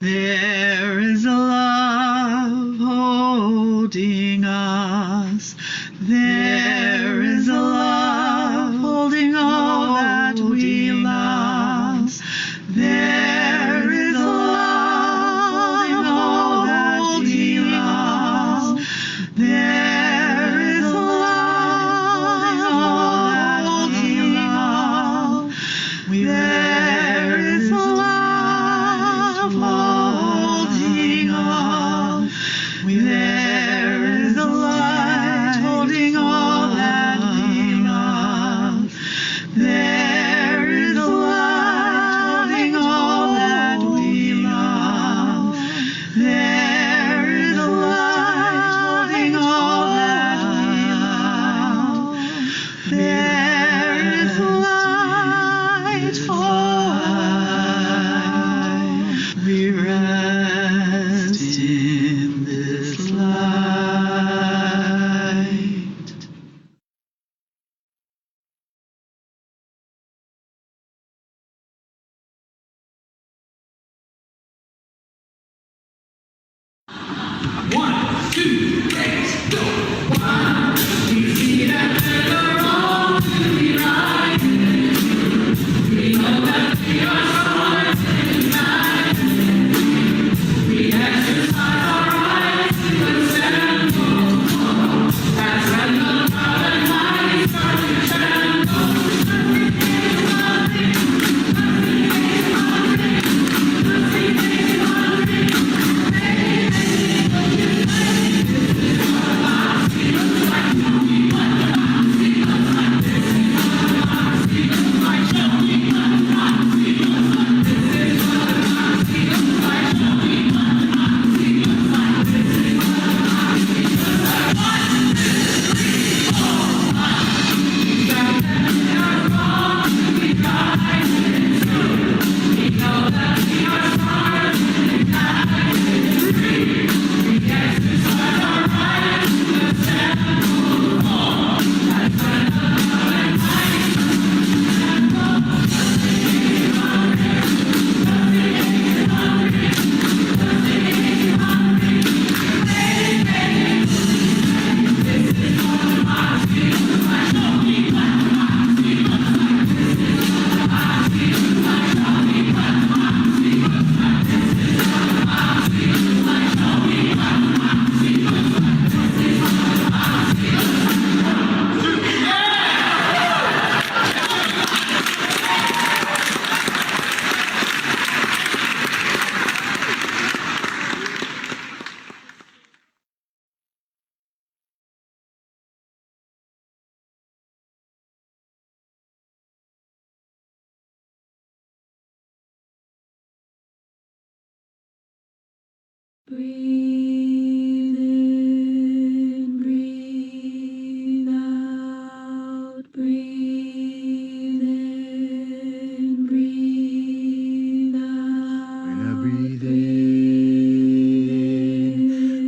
There is a love holding us. There is a love holding all that we lost. There is a love holding all that we lost. There is a love holding all that we lost. There is a love holding us. There is a light holding all that we lost. There is a light holding all that we lost. There is a light holding all that we lost. There is a light for us. We rest in this light. One, two, let's go. One, we see that we're all to be right. We know that we are strong and united. We exercise our rights to assemble. As when the proud and mighty start to tremble. Breathe in, breathe out, breathe in, breathe out. When I breathe in,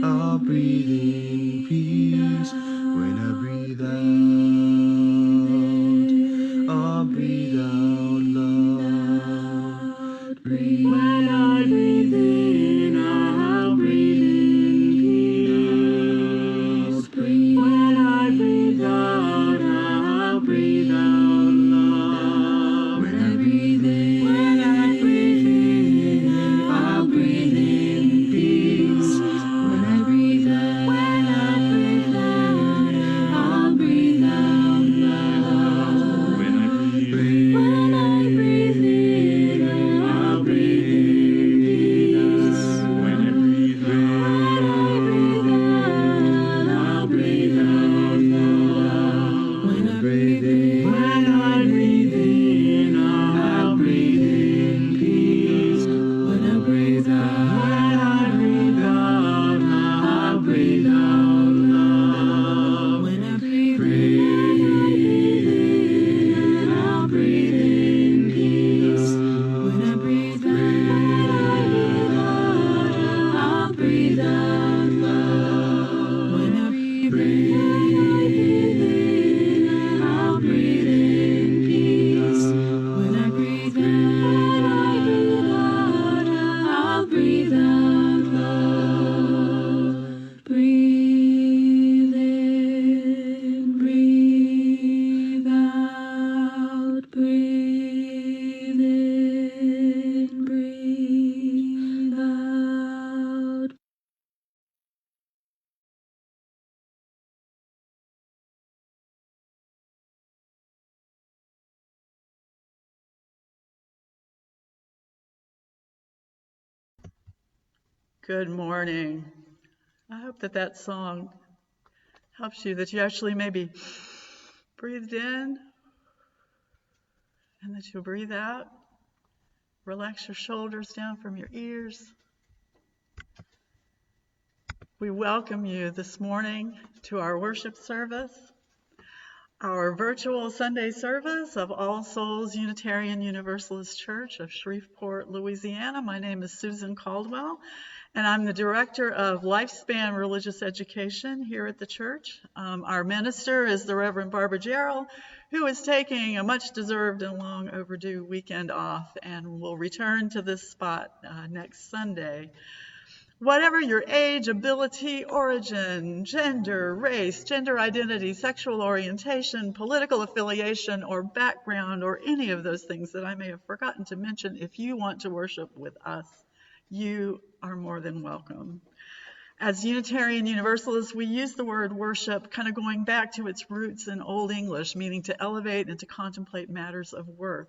I'll breathe in peace. When I breathe out, I'll breathe out love. Breathe. When I breathe in, I'll breathe in peace. Breathe. When I breathe out, I'll breathe out love. When I breathe in, I'll breathe in peace. When I breathe out, Good morning. I hope that song helps you, that you actually maybe breathed in and that you'll breathe out. Relax your shoulders down from your ears. We welcome you this morning to our worship service, our virtual Sunday service of All Souls Unitarian Universalist Church of Shreveport, Louisiana. My name is Susan Caldwell, and I'm the Director of Lifespan Religious Education here at the church. Our minister is the Reverend Barbara Gerald, who is taking a much-deserved and long overdue weekend off and will return to this spot next Sunday. Whatever your age, ability, origin, gender, race, gender identity, sexual orientation, political affiliation, or background, or any of those things that I may have forgotten to mention, if you want to worship with us, you are more than welcome. As Unitarian Universalists, we use the word worship kind of going back to its roots in Old English, meaning to elevate and to contemplate matters of worth.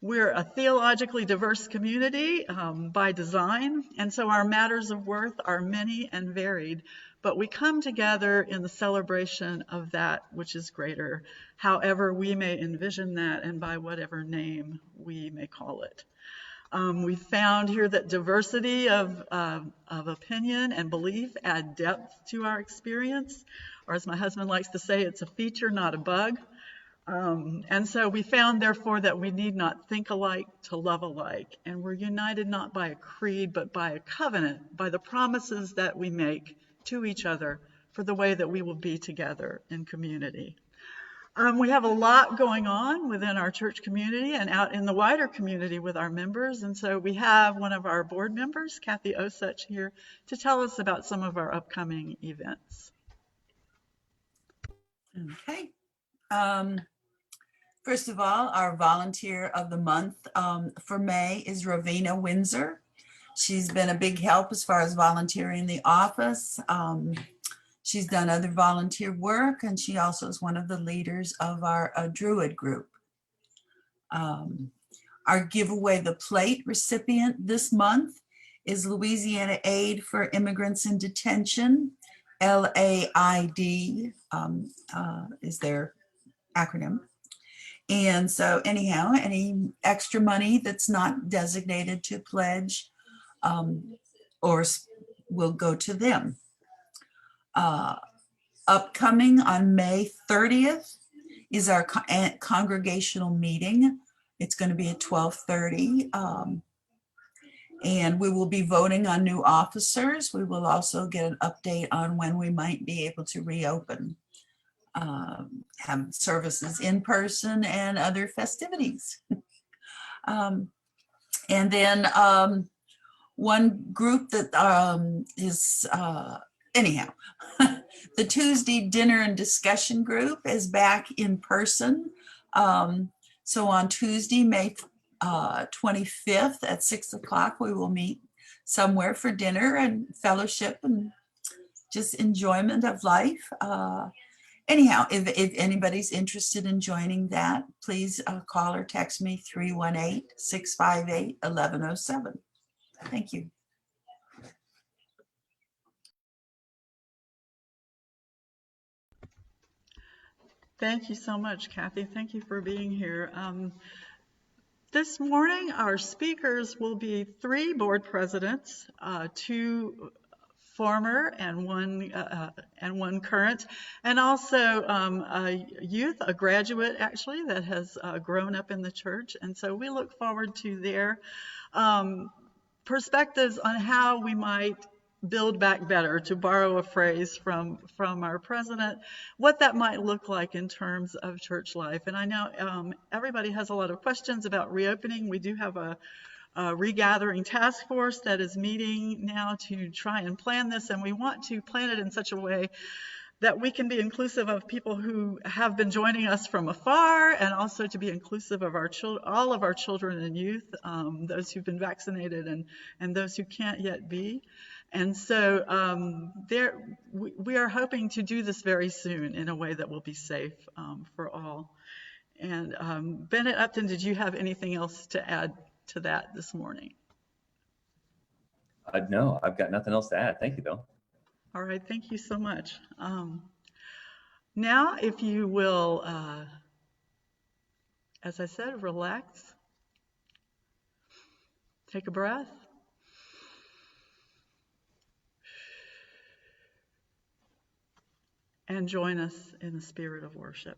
We're a theologically diverse community by design, and so our matters of worth are many and varied, but we come together in the celebration of that which is greater, however we may envision that and by whatever name we may call it. We found here that diversity of opinion and belief add depth to our experience, or as my husband likes to say, it's a feature, not a bug. And so we found, therefore, that we need not think alike to love alike. And we're united not by a creed, but by a covenant, by the promises that we make to each other for the way that we will be together in community. We have a lot going on within our church community and out in the wider community with our members. And so we have one of our board members, Kathy Osuch, here to tell us about some of our upcoming events. Okay. First of all, our volunteer of the month for May is Ravina Windsor. She's been a big help as far as volunteering in the office. She's done other volunteer work, and she also is one of the leaders of our Druid group. Our giveaway the plate recipient this month is Louisiana Aid for Immigrants in Detention, LAID is their acronym. And so anyhow, any extra money that's not designated to pledge or will go to them. Upcoming on May 30th is our congregational meeting. It's going to be at 12:30. And we will be voting on new officers. We will also get an update on when we might be able to reopen, have services in person and other festivities. And then one group that is, anyhow, the Tuesday dinner and discussion group is back in person. So on Tuesday, May 25th at 6 o'clock, we will meet somewhere for dinner and fellowship and just enjoyment of life. Anyhow, if anybody's interested in joining that, please call or text me 318-658-1107. Thank you. Thank you so much, Kathy. Thank you for being here. This morning, our speakers will be 3 board presidents, 2 former and one current, and also a youth, a graduate actually, that has grown up in the church. And so we look forward to their perspectives on how we might build back better, to borrow a phrase from our president, what that might look like in terms of church life. And I know everybody has a lot of questions about reopening. We do have a regathering task force that is meeting now to try and plan this, and we want to plan it in such a way that we can be inclusive of people who have been joining us from afar, and also to be inclusive of our all of our children and youth, those who've been vaccinated and those who can't yet be. And so we are hoping to do this very soon in a way that will be safe for all. And Bennett, Upton, did you have anything else to add to that this morning? No, I've got nothing else to add. Thank you, though. All right, thank you so much. Now, if you will, as I said, relax, take a breath. And join us in the spirit of worship.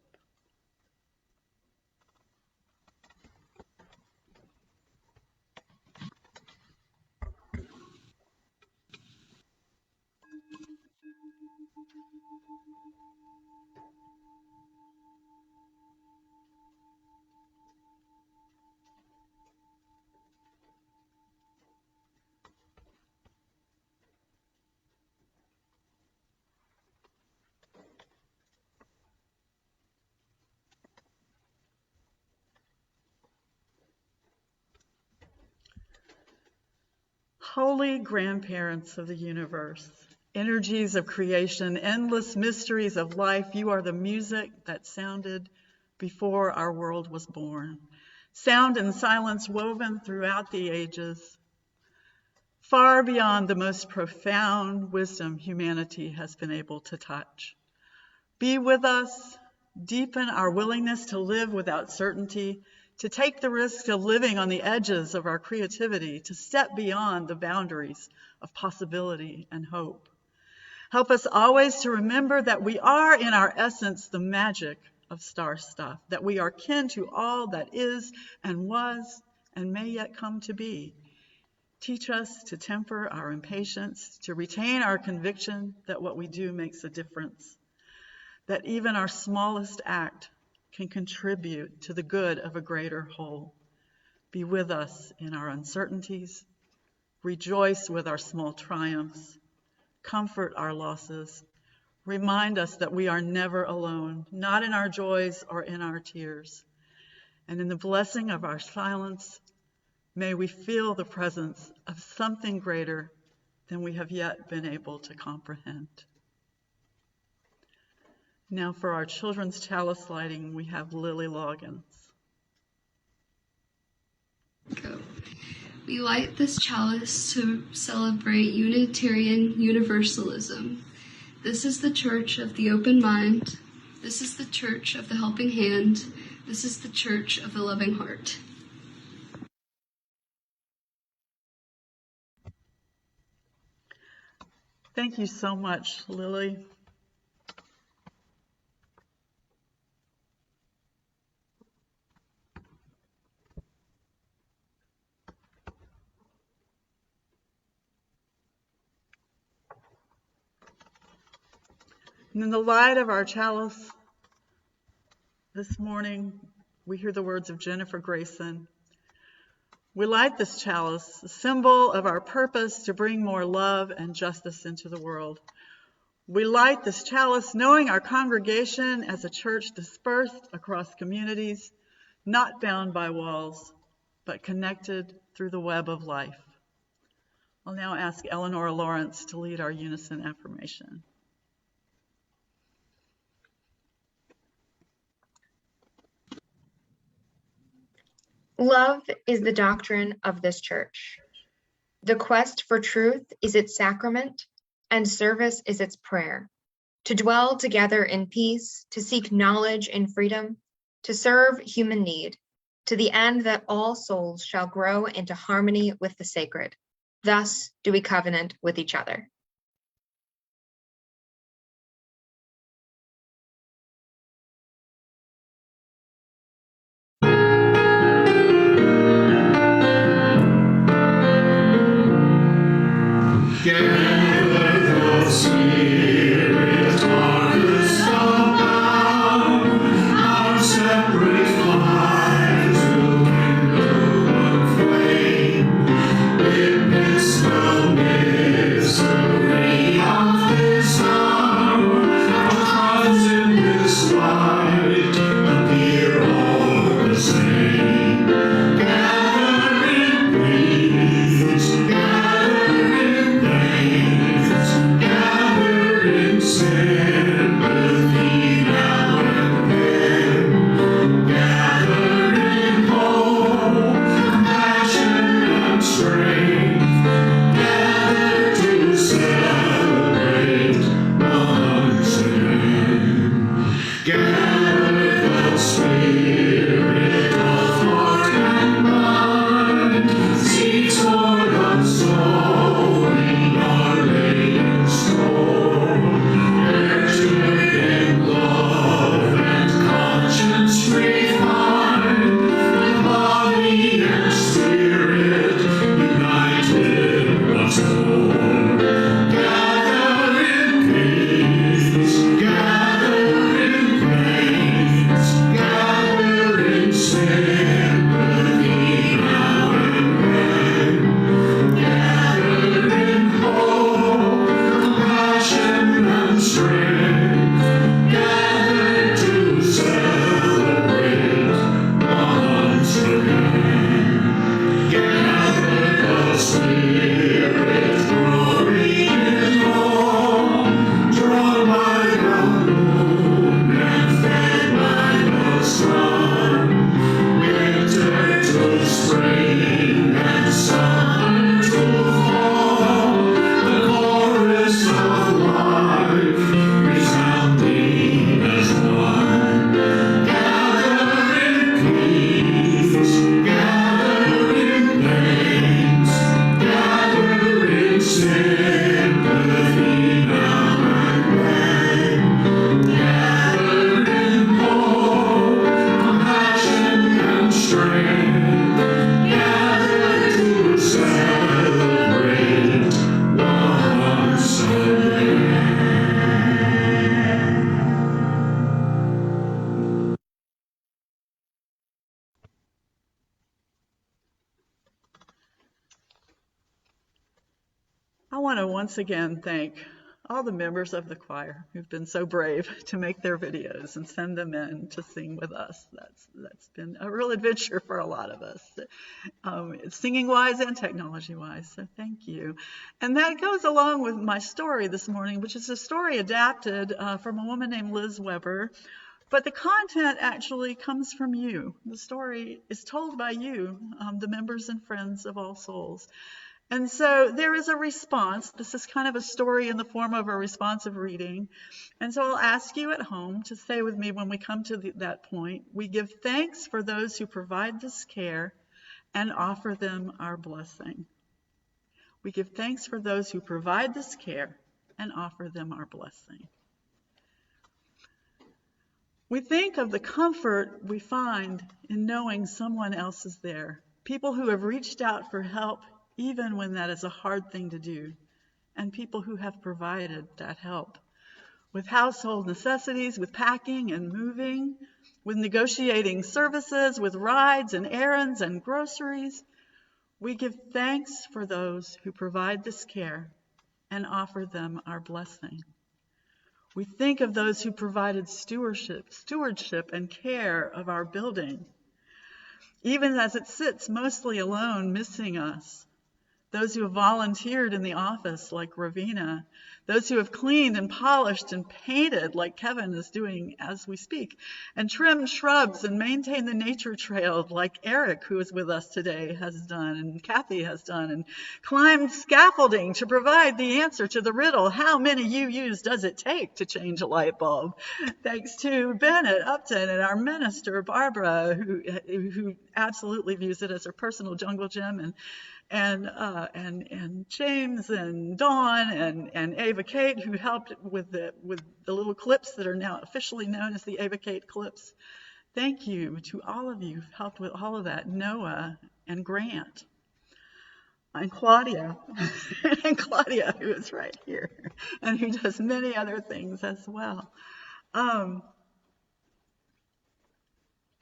Holy grandparents of the universe, energies of creation, endless mysteries of life, you are the music that sounded before our world was born. Sound and silence woven throughout the ages, far beyond the most profound wisdom humanity has been able to touch. Be with us, deepen our willingness to live without certainty, to take the risk of living on the edges of our creativity, to step beyond the boundaries of possibility and hope. Help us always to remember that we are, in our essence, the magic of star stuff, that we are kin to all that is and was and may yet come to be. Teach us to temper our impatience, to retain our conviction that what we do makes a difference, that even our smallest act can contribute to the good of a greater whole. Be with us in our uncertainties, rejoice with our small triumphs, comfort our losses, remind us that we are never alone, not in our joys or in our tears. And in the blessing of our silence, may we feel the presence of something greater than we have yet been able to comprehend. Now for our children's chalice lighting, we have Lily Loggins. We light this chalice to celebrate Unitarian Universalism. This is the church of the open mind. This is the church of the helping hand. This is the church of the loving heart. Thank you so much, Lily. And in the light of our chalice this morning, we hear the words of Jennifer Grayson. We light this chalice, a symbol of our purpose to bring more love and justice into the world. We light this chalice knowing our congregation as a church dispersed across communities, not bound by walls, but connected through the web of life. I'll now ask Eleanora Lawrence to lead our unison affirmation. Love is the doctrine of this church. The quest for truth is its sacrament, and service is its prayer. To dwell together in peace, to seek knowledge in freedom, to serve human need, to the end that all souls shall grow into harmony with the sacred. Thus do we covenant with each other. I want to once again thank all the members of the choir who've been so brave to make their videos and send them in to sing with us. That's been a real adventure for a lot of us, singing-wise and technology-wise, so thank you. And that goes along with my story this morning, which is a story adapted from a woman named Liz Weber, but the content actually comes from you. The story is told by you, the members and friends of All Souls. And so there is a response. This is kind of a story in the form of a responsive reading. And so I'll ask you at home to say with me when we come to that point, we give thanks for those who provide this care and offer them our blessing. We give thanks for those who provide this care and offer them our blessing. We think of the comfort we find in knowing someone else is there. People who have reached out for help even when that is a hard thing to do, and people who have provided that help with household necessities, with packing and moving, with negotiating services, with rides and errands and groceries. We give thanks for those who provide this care and offer them our blessing. We think of those who provided stewardship and care of our building, even as it sits mostly alone, missing us. Those who have volunteered in the office, like Ravina. Those who have cleaned and polished and painted, like Kevin is doing as we speak. And trimmed shrubs and maintained the nature trail, like Eric, who is with us today, has done, and Kathy has done. And climbed scaffolding to provide the answer to the riddle, how many UUs does it take to change a light bulb? Thanks to Bennett, Upton, and our minister, Barbara, who absolutely views it as her personal jungle gym, and James and Dawn and Ava Kate, who helped with the little clips that are now officially known as the Ava Kate clips. Thank you to all of you who've helped with all of that. Noah and Grant and Claudia, who is right here and who does many other things as well.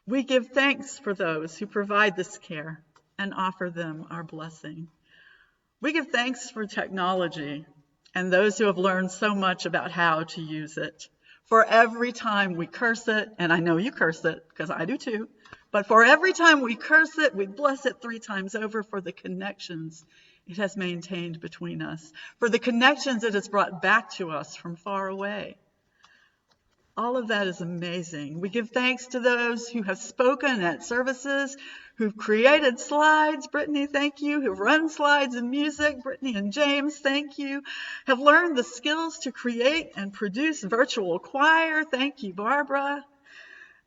We give thanks for those who provide this care and offer them our blessing. We give thanks for technology and those who have learned so much about how to use it. For every time we curse it, and I know you curse it because I do too, but for every time we curse it, we bless it 3 times over for the connections it has maintained between us, for the connections it has brought back to us from far away. All of that is amazing. We give thanks to those who have spoken at services, who've created slides. Brittany, thank you. Who've run slides and music. Brittany and James, thank you. Have learned the skills to create and produce virtual choir. Thank you, Barbara.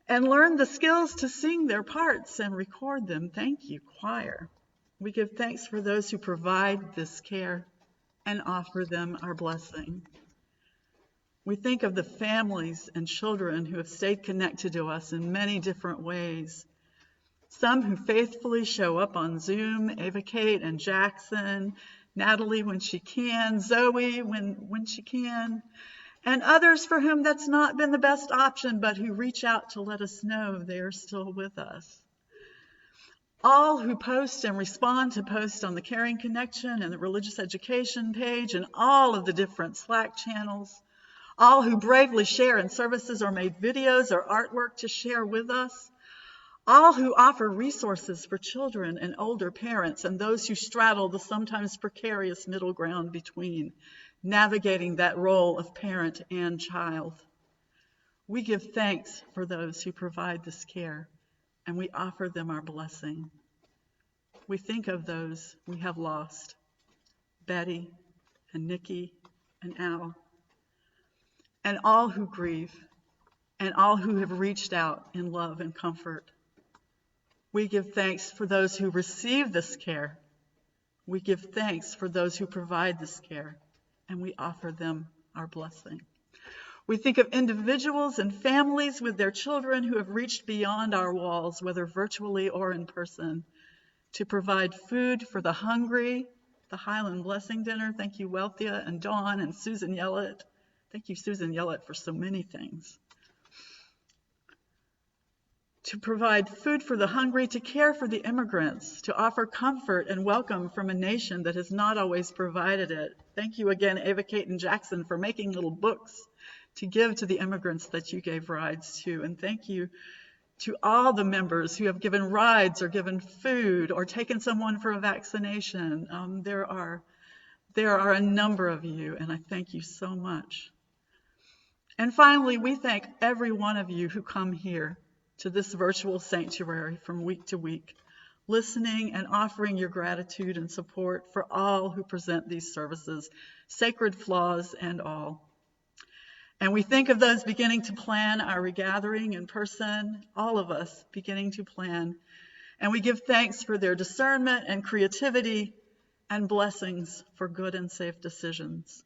And learned the skills to sing their parts and record them. Thank you, choir. We give thanks for those who provide this care and offer them our blessing. We think of the families and children who have stayed connected to us in many different ways. Some who faithfully show up on Zoom, Ava Kate and Jackson, Natalie when she can, Zoe when she can, and others for whom that's not been the best option, but who reach out to let us know they are still with us. All who post and respond to posts on the Caring Connection and the Religious Education page and all of the different Slack channels. All who bravely share in services or made videos or artwork to share with us. All who offer resources for children and older parents and those who straddle the sometimes precarious middle ground between, navigating that role of parent and child. We give thanks for those who provide this care, and we offer them our blessing. We think of those we have lost, Betty and Nikki and Al, and all who grieve, and all who have reached out in love and comfort. We give thanks for those who receive this care. We give thanks for those who provide this care, and we offer them our blessing. We think of individuals and families with their children who have reached beyond our walls, whether virtually or in person, to provide food for the hungry, the Highland Blessing Dinner. Thank you, Wealthia and Dawn and Susan Yellett. Thank you, Susan Yellett, for so many things. to provide food for the hungry, to care for the immigrants, to offer comfort and welcome from a nation that has not always provided it. Thank you again, Ava Kate and Jackson, for making little books to give to the immigrants that you gave rides to. And thank you to all the members who have given rides or given food or taken someone for a vaccination. There are a number of you, and I thank you so much. And finally, we thank every one of you who come here to this virtual sanctuary from week to week, listening and offering your gratitude and support for all who present these services, sacred flaws and all. And we think of those beginning to plan our regathering in person, all of us beginning to plan. And we give thanks for their discernment and creativity and blessings for good and safe decisions.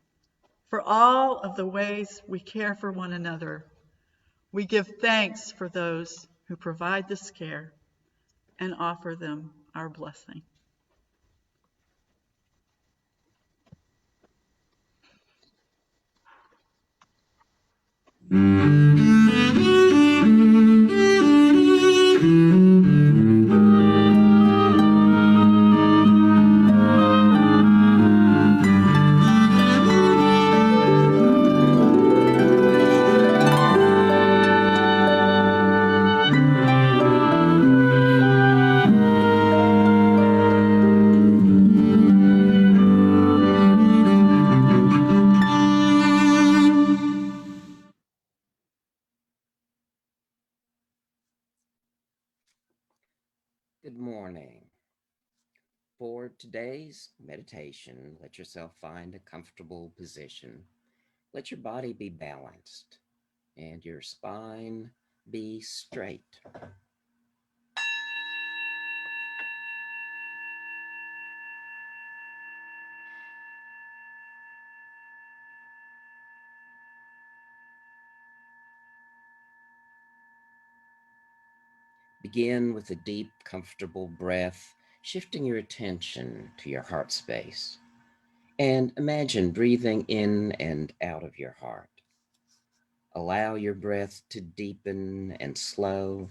For all of the ways we care for one another, we give thanks for those who provide this care and offer them our blessing. Good morning. For today's meditation, let yourself find a comfortable position. Let your body be balanced and your spine be straight. Begin with a deep, comfortable breath, shifting your attention to your heart space. And imagine breathing in and out of your heart. Allow your breath to deepen and slow.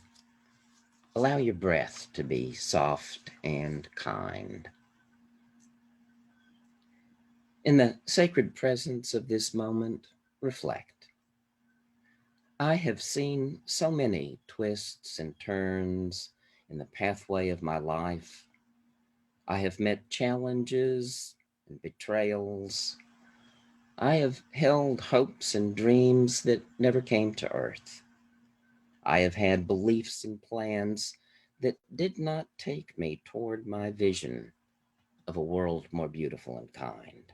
Allow your breath to be soft and kind. In the sacred presence of this moment, reflect. I have seen so many twists and turns in the pathway of my life. I have met challenges and betrayals. I have held hopes and dreams that never came to earth. I have had beliefs and plans that did not take me toward my vision of a world more beautiful and kind.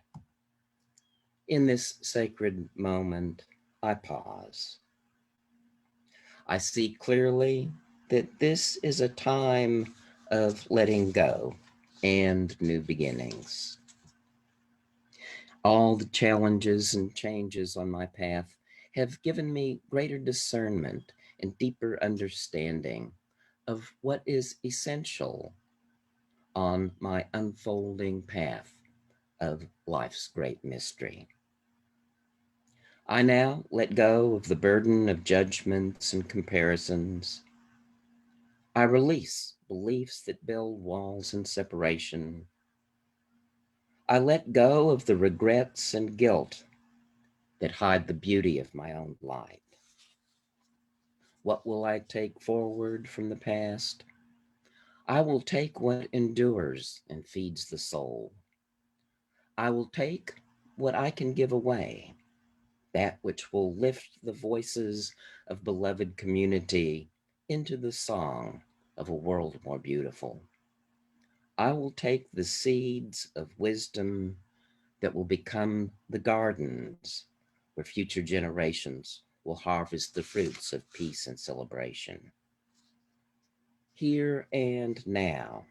In this sacred moment, I pause. I see clearly that this is a time of letting go and new beginnings. All the challenges and changes on my path have given me greater discernment and deeper understanding of what is essential on my unfolding path of life's great mystery. I now let go of the burden of judgments and comparisons. I release beliefs that build walls and separation. I let go of the regrets and guilt that hide the beauty of my own life. What will I take forward from the past? I will take what endures and feeds the soul. I will take what I can give away, that which will lift the voices of beloved community into the song of a world more beautiful. I will take the seeds of wisdom that will become the gardens where future generations will harvest the fruits of peace and celebration. Here and now,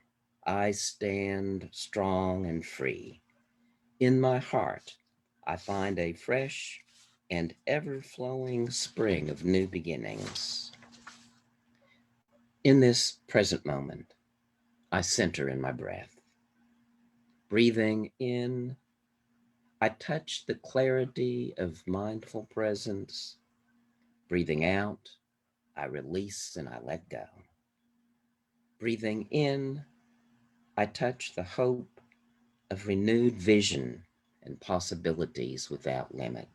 I stand strong and free. In my heart, I find a fresh and ever-flowing spring of new beginnings. In this present moment, I center in my breath. Breathing in, I touch the clarity of mindful presence. Breathing out, I release and I let go. Breathing in, I touch the hope of renewed vision and possibilities without limit.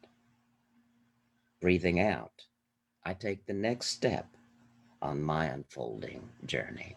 Breathing out, I take the next step on my unfolding journey.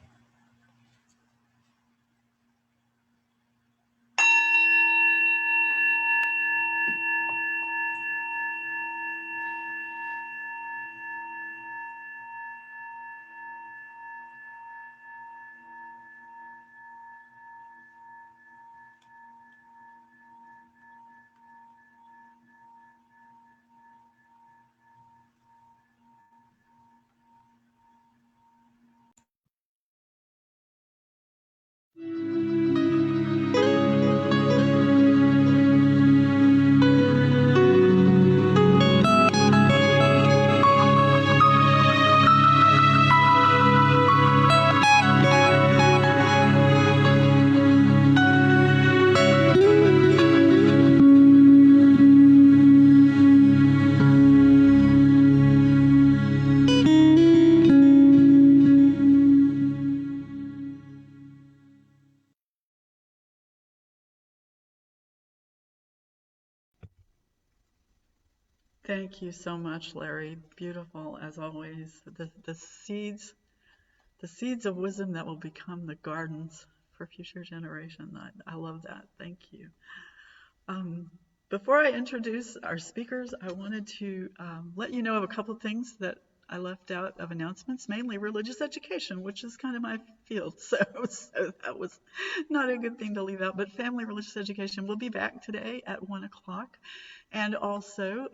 Thank you so much, Larry. Beautiful as always. The seeds of wisdom that will become the gardens for future generations. I love that. Thank you. Before I introduce our speakers, I wanted to let you know of a couple of things that I left out of announcements, mainly religious education, which is kind of my field. So that was not a good thing to leave out. But family religious education will be back today at 1 o'clock. And also,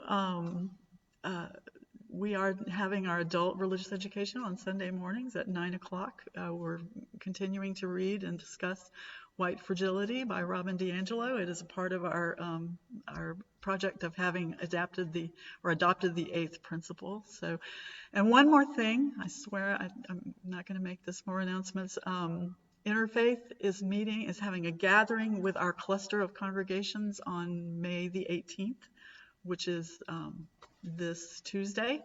we are having our adult religious education on Sunday mornings at 9 o'clock. We're continuing to read and discuss White Fragility by Robin DiAngelo. It is a part of our project of having adopted the eighth principle. So, and one more thing, I swear I'm not going to make this more announcements. Interfaith is having a gathering with our cluster of congregations on May the 18th, which is this Tuesday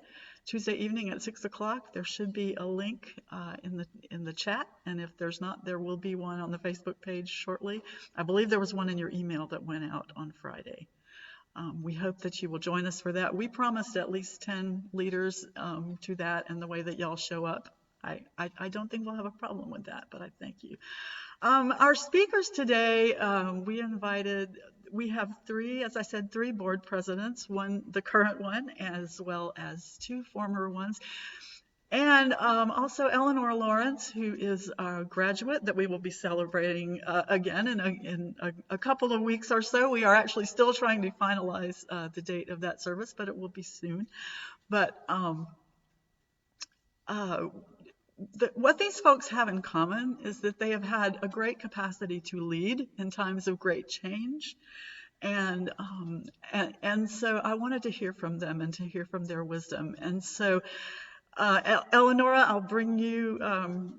evening at 6 o'clock. There should be a link in the chat, and if there's not, there will be one on the Facebook page shortly. I believe there was one in your email that went out on Friday. We hope that you will join us for that. We promised at least 10 leaders to that, and the way that y'all show up, I don't think we'll have a problem with that, but I thank you. Our speakers today, we have three, as I said, three board presidents, the current one, as well as two former ones. And also Eleanora Lawrence, who is a graduate that we will be celebrating again in a couple of weeks or so. We are actually still trying to finalize the date of that service, but it will be soon. But what these folks have in common is that they have had a great capacity to lead in times of great change. And so I wanted to hear from them and to hear from their wisdom. And so Eleanora, I'll bring you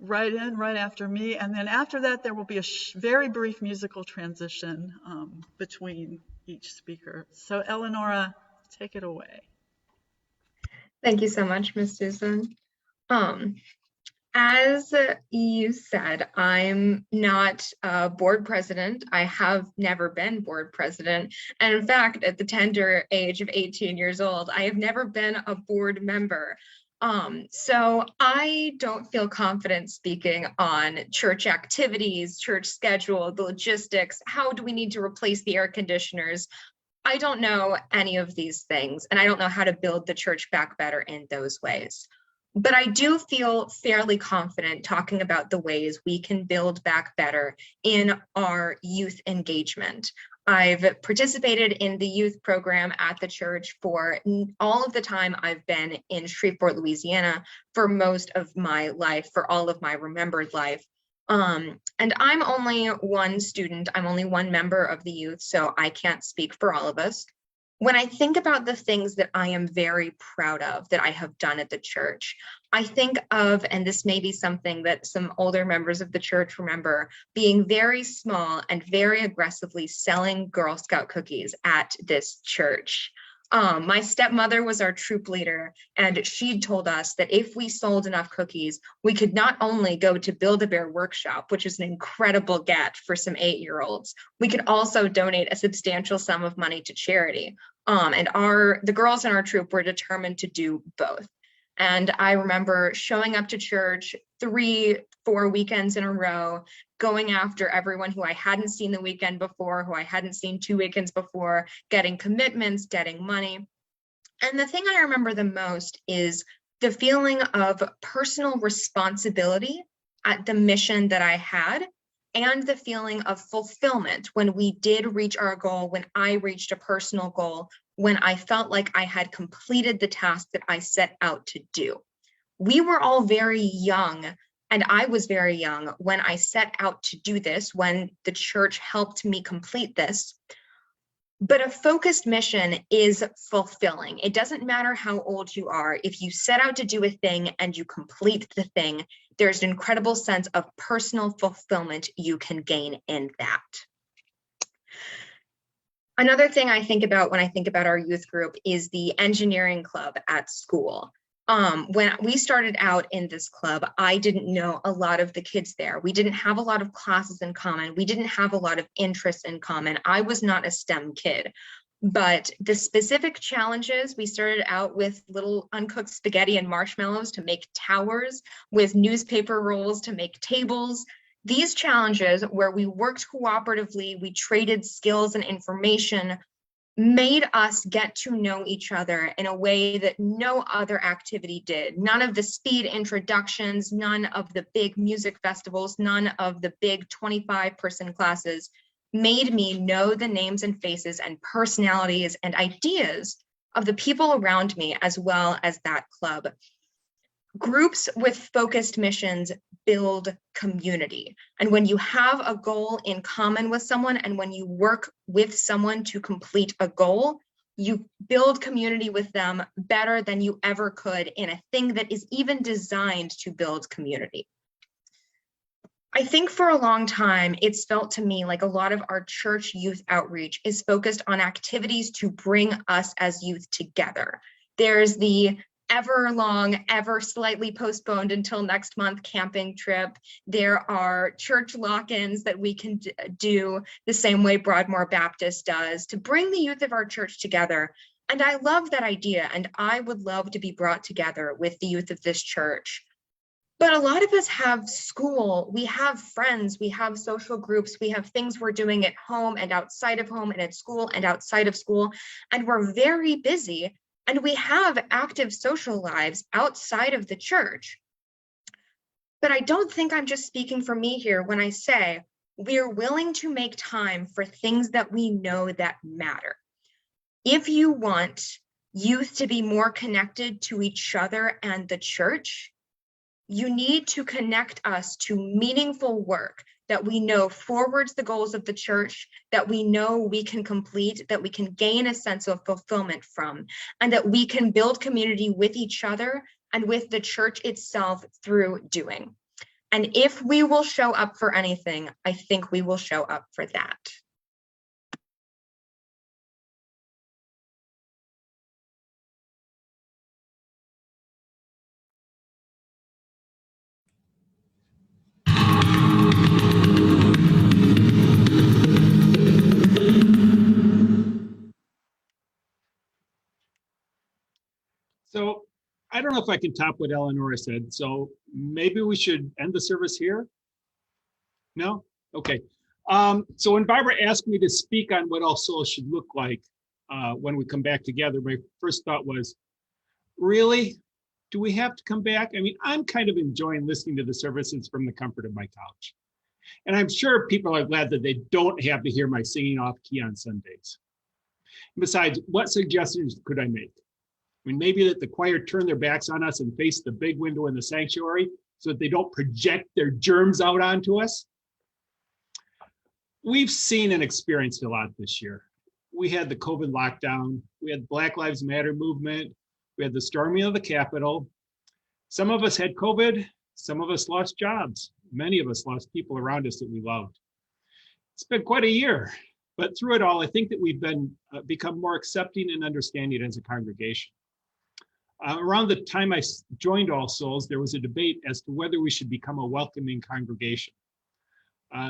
right after me. And then after that, there will be a very brief musical transition between each speaker. So Eleanora, take it away. Thank you so much, Ms. Susan. As you said, I'm not a board president. I have never been board president. And in fact, at the tender age of 18 years old, I have never been a board member. So I don't feel confident speaking on church activities, church schedule, the logistics. How do we need to replace the air conditioners? I don't know any of these things, and I don't know how to build the church back better in those ways. But I do feel fairly confident talking about the ways we can build back better in our youth engagement. I've participated in the youth program at the church for all of the time I've been in Shreveport, Louisiana, for most of my life, for all of my remembered life. And I'm only one student, I'm only one member of the youth, so I can't speak for all of us. When I think about the things that I am very proud of that I have done at the church, I think of, and this may be something that some older members of the church remember, being very small and very aggressively selling Girl Scout cookies at this church. My stepmother was our troop leader, and she told us that if we sold enough cookies, we could not only go to Build-A-Bear Workshop, which is an incredible get for some 8-year-olds, we could also donate a substantial sum of money to charity. And the girls in our troop were determined to do both. And I remember showing up to church 3-4 weekends in a row, going after everyone who I hadn't seen the weekend before, who I hadn't seen 2 weekends before, getting commitments, getting money. And the thing I remember the most is the feeling of personal responsibility at the mission that I had, and the feeling of fulfillment when we did reach our goal, when I reached a personal goal, when I felt like I had completed the task that I set out to do. We were all very young, and I was very young when I set out to do this, when the church helped me complete this. But a focused mission is fulfilling. It doesn't matter how old you are. If you set out to do a thing and you complete the thing, there's an incredible sense of personal fulfillment you can gain in that. Another thing I think about when I think about our youth group is the engineering club at school. When we started out in this club, I didn't know a lot of the kids there. We didn't have a lot of classes in common. We didn't have a lot of interests in common. I was not a STEM kid. But the specific challenges, we started out with little uncooked spaghetti and marshmallows to make towers, with newspaper rolls to make tables. These challenges, where we worked cooperatively, we traded skills and information, made us get to know each other in a way that no other activity did. None of the speed introductions, none of the big music festivals, none of the big 25-person classes made me know the names and faces and personalities and ideas of the people around me, as well as that club. Groups with focused missions build community. And when you have a goal in common with someone, and when you work with someone to complete a goal, you build community with them better than you ever could in a thing that is even designed to build community. I think for a long time, it's felt to me like a lot of our church youth outreach is focused on activities to bring us as youth together. There's the ever slightly postponed until next month camping trip. There are church lock-ins that we can do the same way Broadmoor Baptist does to bring the youth of our church together. And I love that idea, and I would love to be brought together with the youth of this church. But a lot of us have school, we have friends, we have social groups, we have things we're doing at home and outside of home and at school and outside of school, and we're very busy. And we have active social lives outside of the church. But I don't think I'm just speaking for me here when I say we're willing to make time for things that we know that matter. If you want youth to be more connected to each other and the church, you need to connect us to meaningful work that we know forwards the goals of the church, that we know we can complete, that we can gain a sense of fulfillment from, and that we can build community with each other and with the church itself through doing. And if we will show up for anything, I think we will show up for that. So I don't know if I can top what Eleanora said, so maybe we should end the service here? No? Okay. So when Barbara asked me to speak on what All Souls should look like when we come back together, my first thought was, really? Do we have to come back? I mean, I'm kind of enjoying listening to the services from the comfort of my couch. And I'm sure people are glad that they don't have to hear my singing off key on Sundays. Besides, what suggestions could I make? I mean, maybe that the choir turn their backs on us and face the big window in the sanctuary so that they don't project their germs out onto us. We've seen and experienced a lot this year. We had the COVID lockdown, we had Black Lives Matter movement, we had the storming of the Capitol. Some of us had COVID, some of us lost jobs. Many of us lost people around us that we loved. It's been quite a year, But through it all, I think that we've become more accepting and understanding as a congregation. Around the time I joined All Souls, there was a debate as to whether we should become a welcoming congregation.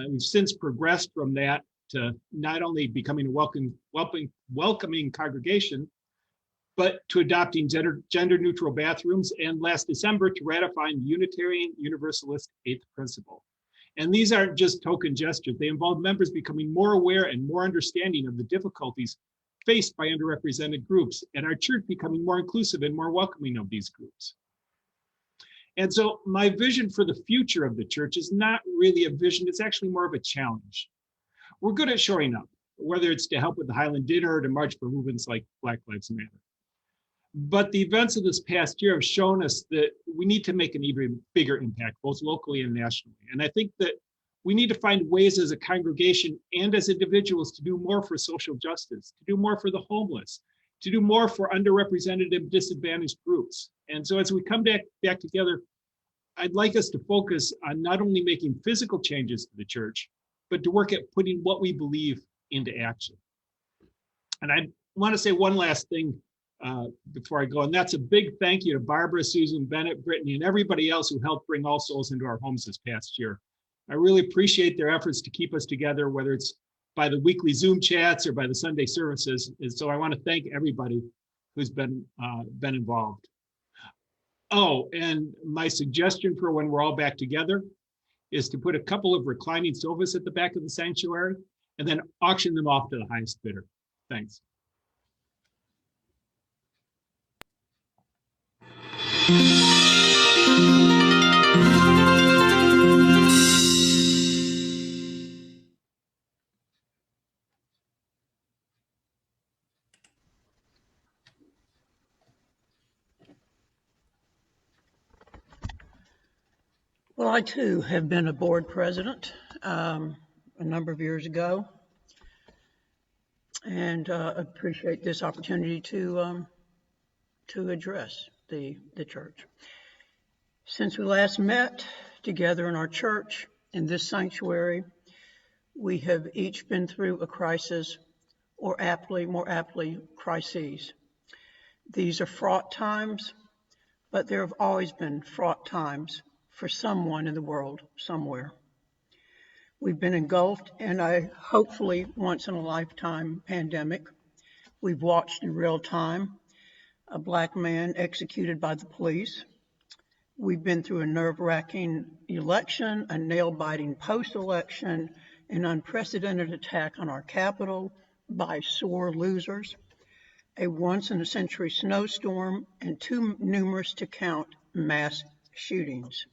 We've since progressed from that to not only becoming a welcoming congregation, but to adopting gender-neutral bathrooms, and last December to ratifying the Unitarian Universalist Eighth Principle. And these aren't just token gestures. They involve members becoming more aware and more understanding of the difficulties faced by underrepresented groups, and our church becoming more inclusive and more welcoming of these groups. And so my vision for the future of the church is not really a vision, it's actually more of a challenge. We're good at showing up, whether it's to help with the Highland Dinner or to march for movements like Black Lives Matter. But the events of this past year have shown us that we need to make an even bigger impact, both locally and nationally. And I think that we need to find ways as a congregation and as individuals to do more for social justice, to do more for the homeless, to do more for underrepresented and disadvantaged groups. And so as we come back together, I'd like us to focus on not only making physical changes to the church, but to work at putting what we believe into action. And I want to say one last thing before I go, and that's a big thank you to Barbara, Susan, Bennett, Brittany, and everybody else who helped bring All Souls into our homes this past year. I really appreciate their efforts to keep us together, whether it's by the weekly Zoom chats or by the Sunday services. And so I want to thank everybody who's been involved. Oh, and my suggestion for when we're all back together is to put a couple of reclining sofas at the back of the sanctuary and then auction them off to the highest bidder. Thanks. Well, I too have been a board president a number of years ago, and appreciate this opportunity to address the church. Since we last met together in our church in this sanctuary, we have each been through a crisis, or more aptly, crises. These are fraught times, but there have always been fraught times for someone in the world somewhere. We've been engulfed in a hopefully once in a lifetime pandemic. We've watched in real time a Black man executed by the police. We've been through a nerve-wracking election, a nail-biting post-election, an unprecedented attack on our Capitol by sore losers, a once-in-a-century snowstorm, and too numerous to count mass shootings.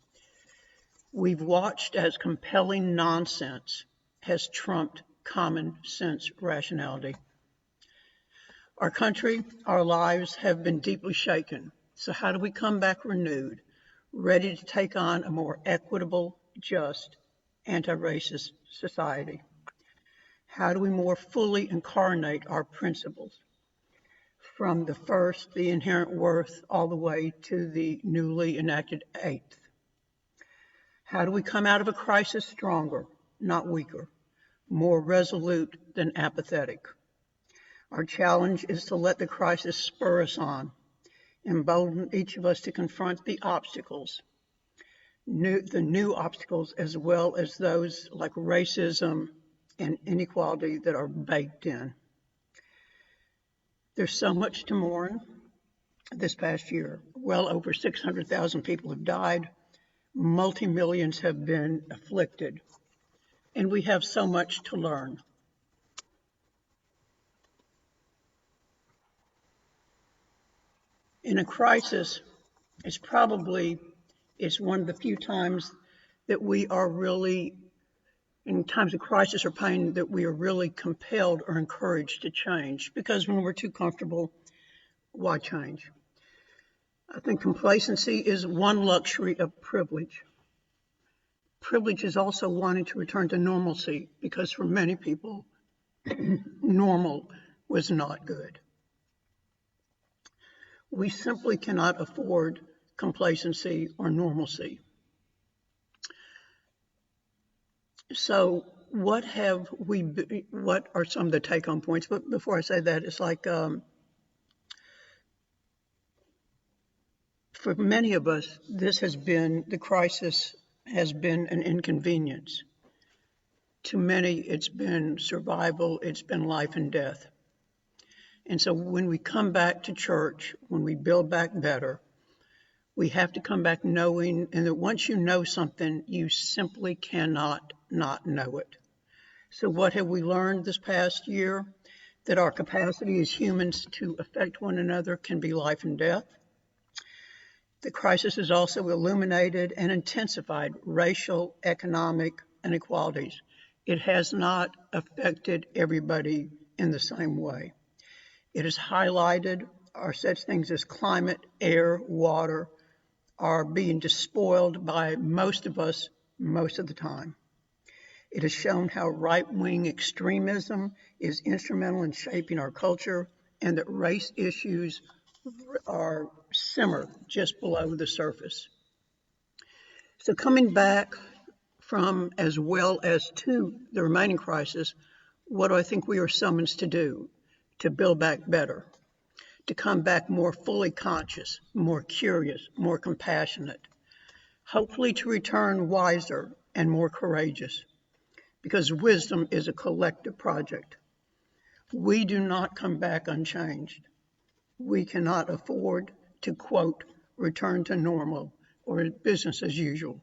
We've watched as compelling nonsense has trumped common sense rationality. Our country, our lives have been deeply shaken. So how do we come back renewed, ready to take on a more equitable, just, anti-racist society? How do we more fully incarnate our principles, from the first, the inherent worth, all the way to the newly enacted eighth? How do we come out of a crisis stronger, not weaker, more resolute than apathetic? Our challenge is to let the crisis spur us on, embolden each of us to confront the obstacles, the new obstacles, as well as those like racism and inequality that are baked in. There's so much to mourn this past year. Well over 600,000 people have died. Multi-millions have been afflicted, and we have so much to learn. In a crisis, it's one of the few times that we are really, in times of crisis or pain, that we are really compelled or encouraged to change, because when we're too comfortable, why change? I think complacency is one luxury of privilege. Privilege is also wanting to return to normalcy, because for many people, normal was not good. We simply cannot afford complacency or normalcy. So what are some of the take-home points? But before I say that, it's like, for many of us, the crisis has been an inconvenience. To many, it's been survival, it's been life and death. And so when we come back to church, when we build back better, we have to come back knowing, and that once you know something, you simply cannot not know it. So what have we learned this past year? That our capacity as humans to affect one another can be life and death. The crisis has also illuminated and intensified racial, economic inequalities. It has not affected everybody in the same way. It has highlighted such things as climate, air, water are being despoiled by most of us most of the time. It has shown how right-wing extremism is instrumental in shaping our culture and that race issues simmer just below the surface. So coming back from as well as to the remaining crisis, what do I think we are summoned to do? To build back better, to come back more fully conscious, more curious, more compassionate, hopefully to return wiser and more courageous, because wisdom is a collective project. We do not come back unchanged. We cannot afford to, quote, return to normal or business as usual.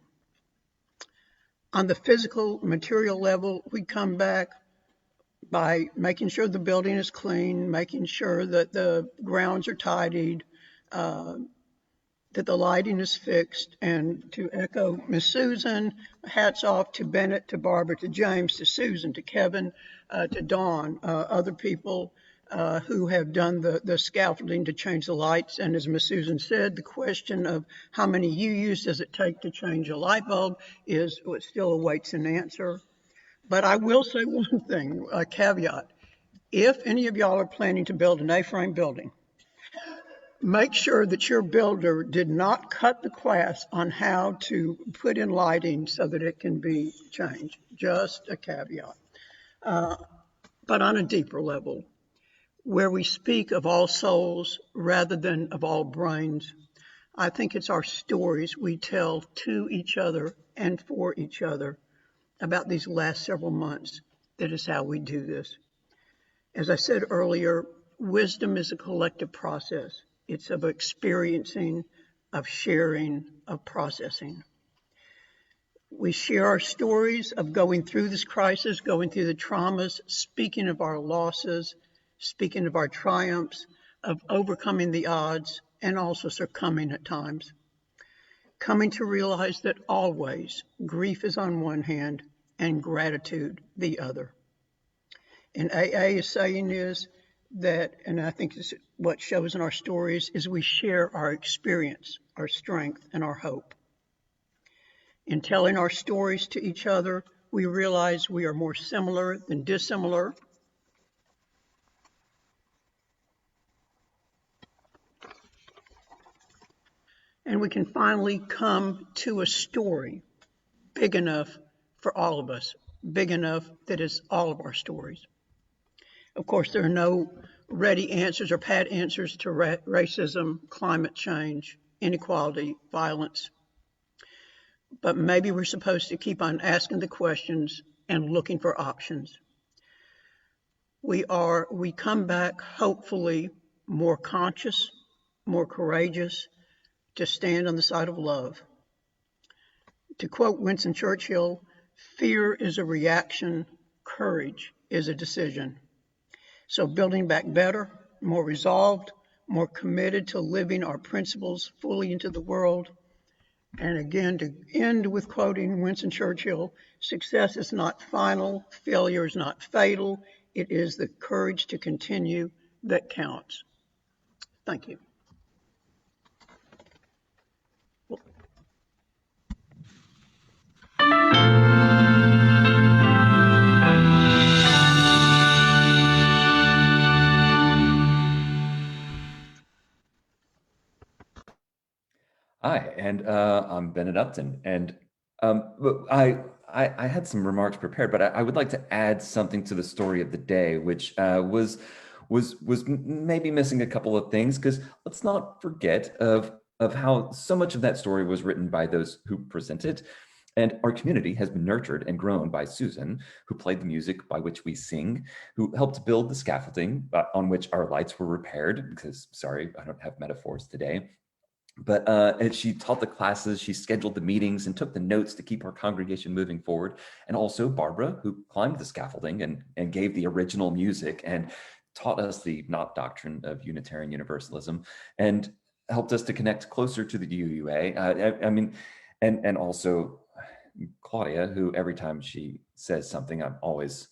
On the physical, material level, we come back by making sure the building is clean, making sure that the grounds are tidied, that the lighting is fixed. And to echo Miss Susan, hats off to Bennett, to Barbara, to James, to Susan, to Kevin, to Dawn, other people who have done the scaffolding to change the lights. And as Miss Susan said, the question of how many UUs does it take to change a light bulb is what still awaits an answer. But I will say one thing, a caveat. If any of y'all are planning to build an A-frame building, make sure that your builder did not cut the class on how to put in lighting so that it can be changed. Just a caveat. But on a deeper level, where we speak of all souls rather than of all brains, I think it's our stories we tell to each other and for each other about these last several months that is how we do this. As I said earlier, wisdom is a collective process. It's of experiencing, of sharing, of processing. We share our stories of going through this crisis, going through the traumas, speaking of our losses, speaking of our triumphs, of overcoming the odds, and also succumbing at times. Coming to realize that always grief is on one hand and gratitude the other. And AA's saying is that, and I think this is what shows in our stories, is we share our experience, our strength, and our hope. In telling our stories to each other, we realize we are more similar than dissimilar. And we can finally come to a story big enough for all of us, big enough that it's all of our stories. Of course, there are no ready answers or pat answers to racism, climate change, inequality, violence. But maybe we're supposed to keep on asking the questions and looking for options. We come back hopefully more conscious, more courageous, to stand on the side of love. To quote Winston Churchill, fear is a reaction, courage is a decision. So building back better, more resolved, more committed to living our principles fully into the world. And again, to end with quoting Winston Churchill, success is not final, failure is not fatal, it is the courage to continue that counts. Thank you. Hi, and I'm Bennett Upton. And But I had some remarks prepared, but I would like to add something to the story of the day, which was maybe missing a couple of things, because let's not forget of how so much of that story was written by those who presented. And our community has been nurtured and grown by Susan, who played the music by which we sing, who helped build the scaffolding on which our lights were repaired, because, sorry, I don't have metaphors today. But and she taught the classes, she scheduled the meetings and took the notes to keep our congregation moving forward. And also Barbara, who climbed the scaffolding and gave the original music and taught us the not doctrine of Unitarian Universalism and helped us to connect closer to the UUA. I mean, and also Claudia, who every time she says something, I'm always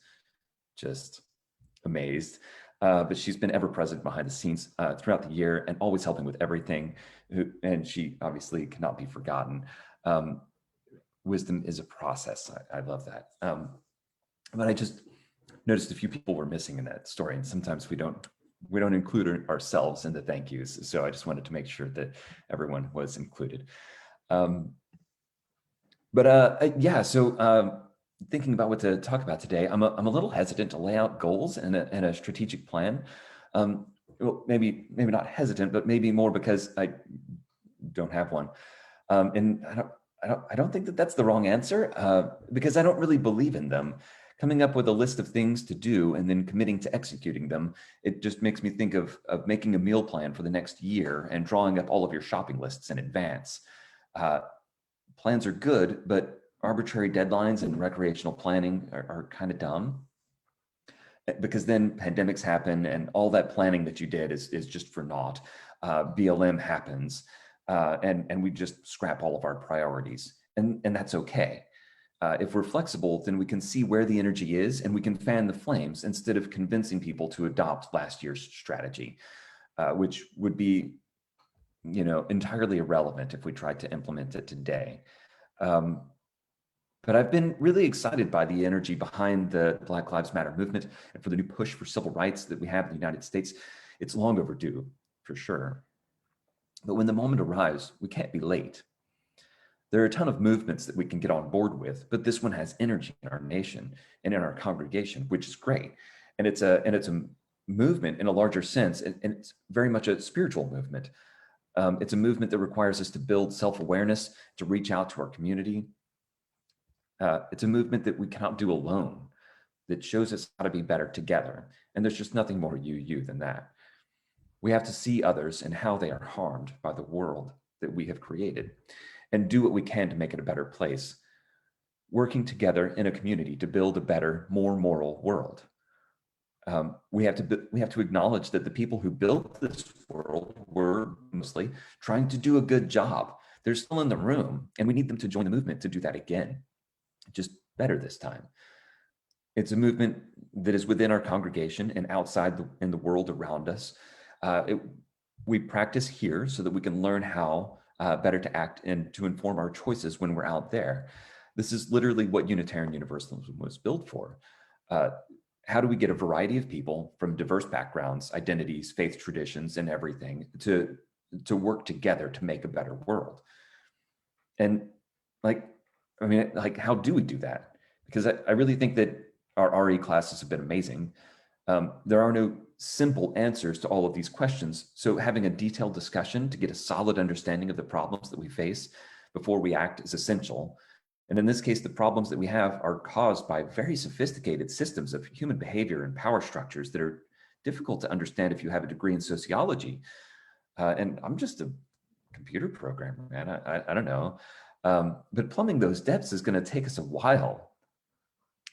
just amazed. But she's been ever present behind the scenes throughout the year and always helping with everything. And she obviously cannot be forgotten. Wisdom is a process. I love that. But I just noticed a few people were missing in that story, and sometimes we don't include ourselves in the thank yous. So I just wanted to make sure that everyone was included. Yeah, so thinking about what to talk about today, I'm a little hesitant to lay out goals and a strategic plan. Well, maybe not hesitant, but maybe more because I don't have one. And I don't think that that's the wrong answer, because I don't really believe in them. Coming up with a list of things to do and then committing to executing them, it just makes me think of making a meal plan for the next year and drawing up all of your shopping lists in advance. Plans are good, but arbitrary deadlines and recreational planning are kind of dumb, because then pandemics happen and all that planning that you did is just for naught. BLM happens, and we just scrap all of our priorities, and that's okay. If we're flexible, then we can see where the energy is and we can fan the flames instead of convincing people to adopt last year's strategy, which would be, entirely irrelevant if we tried to implement it today. But I've been really excited by the energy behind the Black Lives Matter movement and for the new push for civil rights that we have in the United States. It's long overdue, for sure. But when the moment arrives, we can't be late. There are a ton of movements that we can get on board with, but this one has energy in our nation and in our congregation, which is great. And it's a movement in a larger sense, and it's very much a spiritual movement. It's a movement that requires us to build self-awareness, to reach out to our community. It's a movement that we cannot do alone, that shows us how to be better together. And there's just nothing more you than that. We have to see others and how they are harmed by the world that we have created and do what we can to make it a better place, working together in a community to build a better, more moral world. We have to acknowledge that the people who built this world were mostly trying to do a good job. They're still in the room, and we need them to join the movement to do that again, just better this time. It's a movement that is within our congregation and outside in the world around us. We practice here so that we can learn how better to act and to inform our choices when we're out there. This is literally what Unitarian Universalism was built for. How do we get a variety of people from diverse backgrounds, identities, faith traditions, and everything to work together to make a better world? And how do we do that? Because I really think that our RE classes have been amazing. There are no simple answers to all of these questions. So having a detailed discussion to get a solid understanding of the problems that we face before we act is essential. And in this case, the problems that we have are caused by very sophisticated systems of human behavior and power structures that are difficult to understand if you have a degree in sociology. And I'm just a computer programmer, man. I don't know. But plumbing those depths is going to take us a while.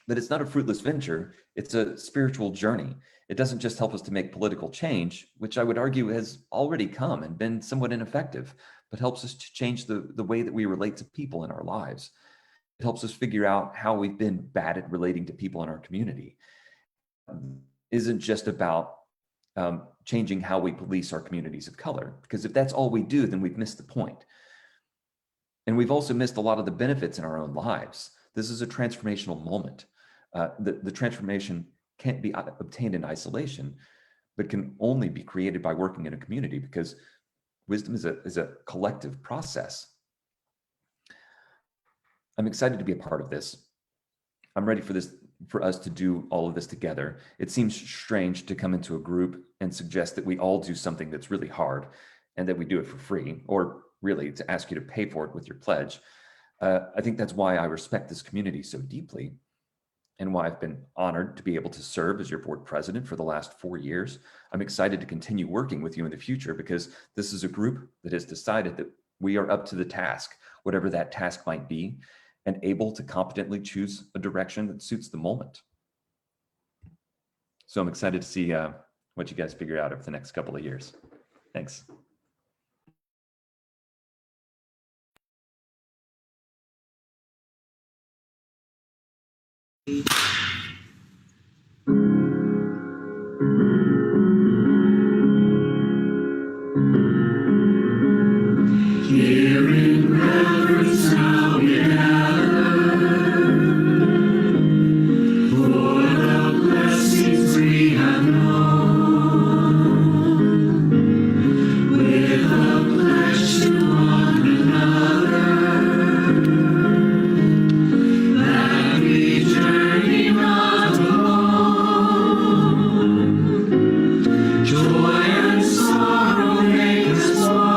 But it's not a fruitless venture. It's a spiritual journey. It doesn't just help us to make political change, which I would argue has already come and been somewhat ineffective, but helps us to change the way that we relate to people in our lives. It helps us figure out how we've been bad at relating to people in our community. Isn't just about changing how we police our communities of color, because if that's all we do, then we've missed the point. And we've also missed a lot of the benefits in our own lives. This is a transformational moment. The transformation can't be obtained in isolation, but can only be created by working in a community, because wisdom is a collective process. I'm excited to be a part of this. I'm ready for us to do all of this together. It seems strange to come into a group and suggest that we all do something that's really hard and that we do it for free, or really to ask you to pay for it with your pledge. I think that's why I respect this community so deeply, and why I've been honored to be able to serve as your board president for the last 4 years. I'm excited to continue working with you in the future because this is a group that has decided that we are up to the task, whatever that task might be, and able to competently choose a direction that suits the moment. So I'm excited to see what you guys figure out over the next couple of years. Thanks. Here in reverence now we gather for the blessings we have known, with a pledge to one another that we journey not alone. Joy and sorrow make us one.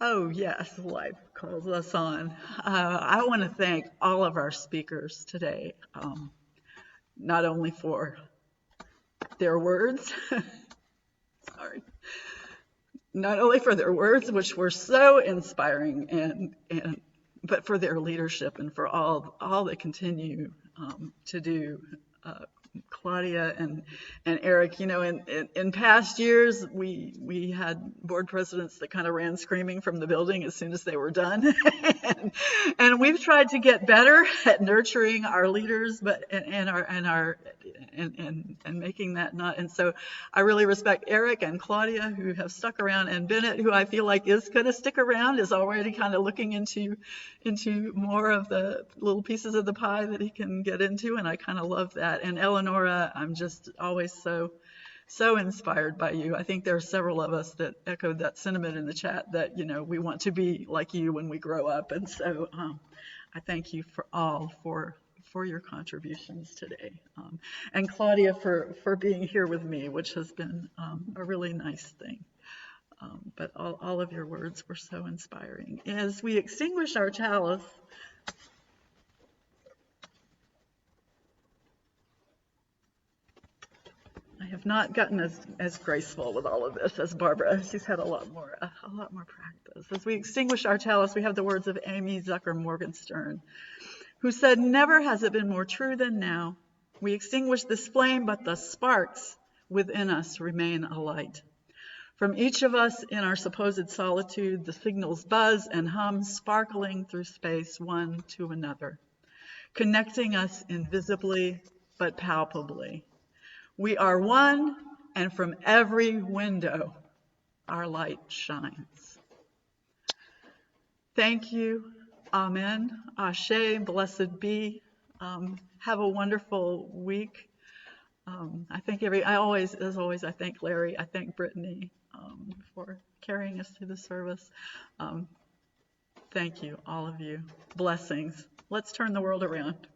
Oh, yes, life calls us on. I want to thank all of our speakers today, not only for their words. Sorry. Not only for their words, which were so inspiring, but for their leadership and for all they continue to do. Claudia and Eric, in past years, we had board presidents that kind of ran screaming from the building as soon as they were done. and we've tried to get better at nurturing our leaders, and making that not. And so I really respect Eric and Claudia, who have stuck around, and Bennett, who I feel like is going to stick around, is already kind of looking into more of the little pieces of the pie that he can get into, and I kind of love that. And Eleanora, I'm just always so inspired by you. I think there are several of us that echoed that sentiment in the chat that, we want to be like you when we grow up. And so I thank you for your contributions today. And Claudia for being here with me, which has been a really nice thing. But all of your words were so inspiring. As we extinguish our chalice, I have not gotten as graceful with all of this as Barbara. She's had a lot more practice. As we extinguish our chalice, we have the words of Amy Zucker Morgenstern, who said, "Never has it been more true than now. We extinguish this flame, but the sparks within us remain alight. From each of us in our supposed solitude, the signals buzz and hum, sparkling through space one to another, connecting us invisibly but palpably. We are one, and from every window our light shines." Thank you. Amen. Ashe, blessed be. Have a wonderful week. I thank Larry. I thank Brittany for carrying us through the service. Thank you, all of you. Blessings. Let's turn the world around.